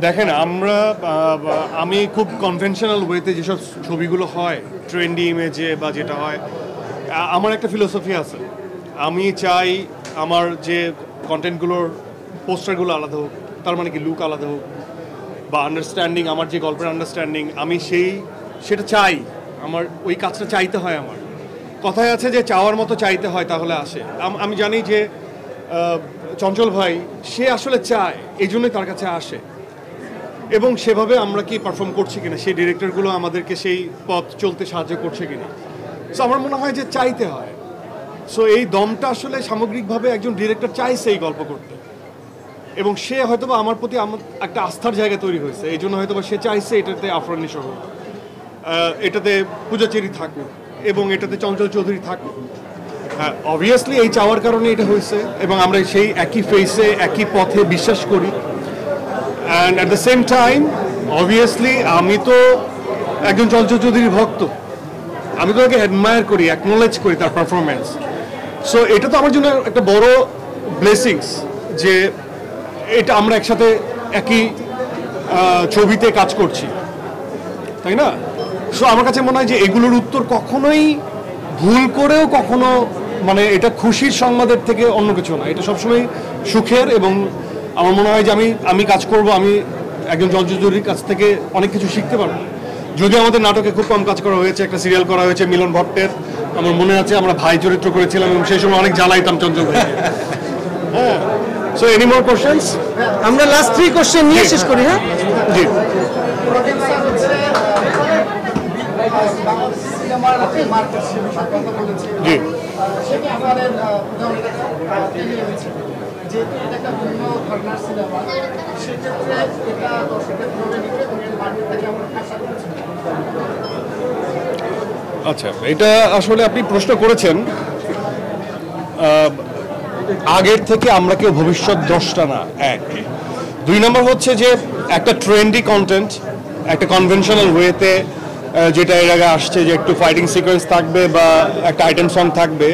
দেখেন আমি খুব কনভেনশনাল ওয়েতে যেসব ছবিগুলো হয় ট্রেন্ডি ইমেজে বা যেটা হয় আমার একটা ফিলোসফি আছে। আমি চাই আমার যে কন্টেন্টগুলোর পোস্টারগুলো আলাদা হোক, তার মানে কি লুক আলাদা হোক বা আন্ডারস্ট্যান্ডিং, আমার যে গল্পের আন্ডারস্ট্যান্ডিং আমি সেটা চাই। আমার ওই কাজটা চাইতে হয়। আমার কথায় আছে যে চাওয়ার মতো চাইতে হয় তাহলে আসে। আমি জানি যে চঞ্চল ভাই সে আসলে চায়, এই জন্যই তার কাছে আসে এবং সেভাবে আমরা কি পারফর্ম করছি কিনা, সেই ডিরেক্টরগুলো আমাদেরকে সেই পথ চলতে সাহায্য করছে কিনা। সো আমার মনে হয় যে চাইতে হয়। সো এই দমটা আসলে সামগ্রিকভাবে একজন ডিরেক্টর চাইছে এই গল্প করতে এবং সে হয়তোবা আমার প্রতি একটা আস্থার জায়গা তৈরি হয়েছে, এই জন্য হয়তোবা সে চাইছে এটাতে আফরান সহ এটাতে পূজাচেরি থাকুক এবং এটাতে চঞ্চল চৌধুরী থাকুক। হ্যাঁ, অবভিয়াসলি এই চাওয়ার কারণে এটা হয়েছে এবং আমরা সেই একই ফেসে একই পথে বিশ্বাস করি। And at the same time obviously আমি তো একজন চঞ্চল চৌধুরীর ভক্ত, আমি তো ওকে অ্যাডমায়ার করি, অ্যাকনোলেজ করি তার পারফরমেন্স। সো এটা তো আমার জন্য একটা বড় ব্লেসিংস যে এটা আমরা একসাথে একই ছবিতে কাজ করছি, তাই না? সো আমার কাছে মনে হয় যে এগুলোর উত্তর কখনোই ভুল করেও কখনো মানে এটা খুশির সংবাদের থেকে অন্য কিছু না, এটা সবসময় সুখের। এবং আমার মনে হয় যে আমি কাজ করব, আমি একজন চঞ্চল চৌধুরীর কাছ থেকে অনেক কিছু শিখতে পারবো। যদিও আমাদের নাটকে খুব কম কাজ করা হয়েছে, একটা সিরিয়াল করা হয়েছে মিলন ভট্টের, আমার মনে আছে আমরা ভাই চরিত্র করেছিলাম এবং সেই সময় অনেক জ্বালাইতাম চঞ্চল ভাই। হ্যাঁ, সো এনি মোর কোশ্চেন্স? আমরা লাস্ট 3 কোশ্চেন নিয়ে শেষ করি। হ্যাঁ জি, জি, আচ্ছা, এটা আসলে আপনি প্রশ্ন করেছেন আগের থেকে আমরা কেউ ভবিষ্যৎ দ্রষ্টা না, এক। 2 নম্বর হচ্ছে যে একটা ট্রেন্ডি কন্টেন্ট একটা কনভেনশনাল ওয়েতে যেটা এর আগে আসছে যে একটু ফাইটিং সিকোয়েন্স থাকবে বা একটা আইটেম সং থাকবে,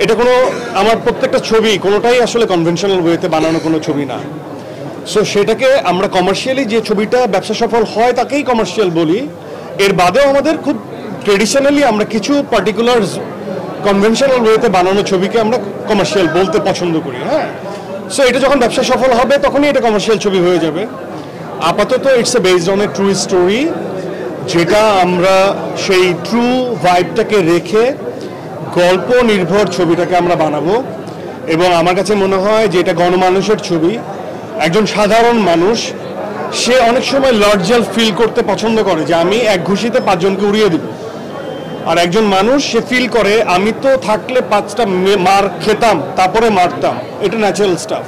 এটা কোনো আমার প্রত্যেকটা ছবি কোনোটাই আসলে কনভেনশনাল ওয়েতে বানানো কোনো ছবি না। সো সেটাকে আমরা কমার্শিয়ালি যে ছবিটা ব্যবসা সফল হয় তাকেই কমার্শিয়াল বলি। এর বাদেও আমাদের খুব ট্রেডিশনালি আমরা কিছু পার্টিকুলার কনভেনশনাল ওয়েতে বানানো ছবিকে আমরা কমার্শিয়াল বলতে পছন্দ করি। হ্যাঁ, সো এটা যখন ব্যবসা সফল হবে তখনই এটা কমার্শিয়াল ছবি হয়ে যাবে। আপাতত it's a based on a true story, যেটা আমরা সেই ট্রু ভাইবটাকে রেখে গল্প নির্ভর ছবিটাকে আমরা বানাবো। এবং আমার কাছে মনে হয় যে এটা গণমানুষের ছবি, একজন সাধারণ মানুষ সে অনেক সময় লর্জাল ফিল করতে পছন্দ করে যে আমি এক ঘুষিতে 5 জনকে উড়িয়ে দিব। আর একজন মানুষ সে ফিল করে আমি তো থাকলে 5টা মার খেতাম তারপরে মারতাম, এটা ন্যাচারাল স্টাফ।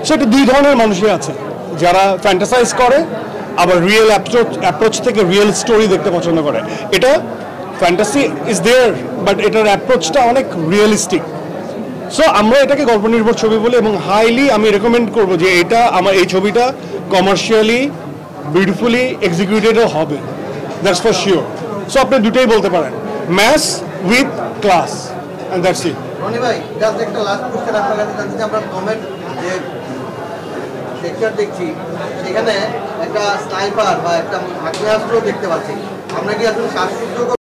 সো এটা 2 ধরনের মানুষই আছে, যারা ফ্যান্টাসাইজ করে আবার রিয়েল অ্যাপ্রোচ থেকে রিয়েল স্টোরি দেখতে পছন্দ করে। এটা ফ্যান্টাসি ইজ দেয়ার বাট এটার অ্যাপ্রোচটা অনেক রিয়েলিস্টিক। সো আমরা এটাকে গল্প নির্ভর ছবি বলি এবং হাইলি আমি রেকমেন্ড করবো যে এটা আমার এই ছবিটা কমার্শিয়ালি বিউটিফুলি এক্সিকিউটেডও হবে, দ্যাটস ফর শিওর। সো আপনি দুটোই বলতে পারেন, mass with class, and that's it. Roni ভাই, জাস্ট একটা লাস্ট কোশ্চেন আপনার কাছে জানতে চাই, আমরা কমেন্ট যে লেকচার দেখছি সেখানে একটা স্নাইপার বা একটা আগ্নেয়াস্ত্র দেখতে পাচ্ছি, আমরা কি আসলে শ্বাসরুদ্ধ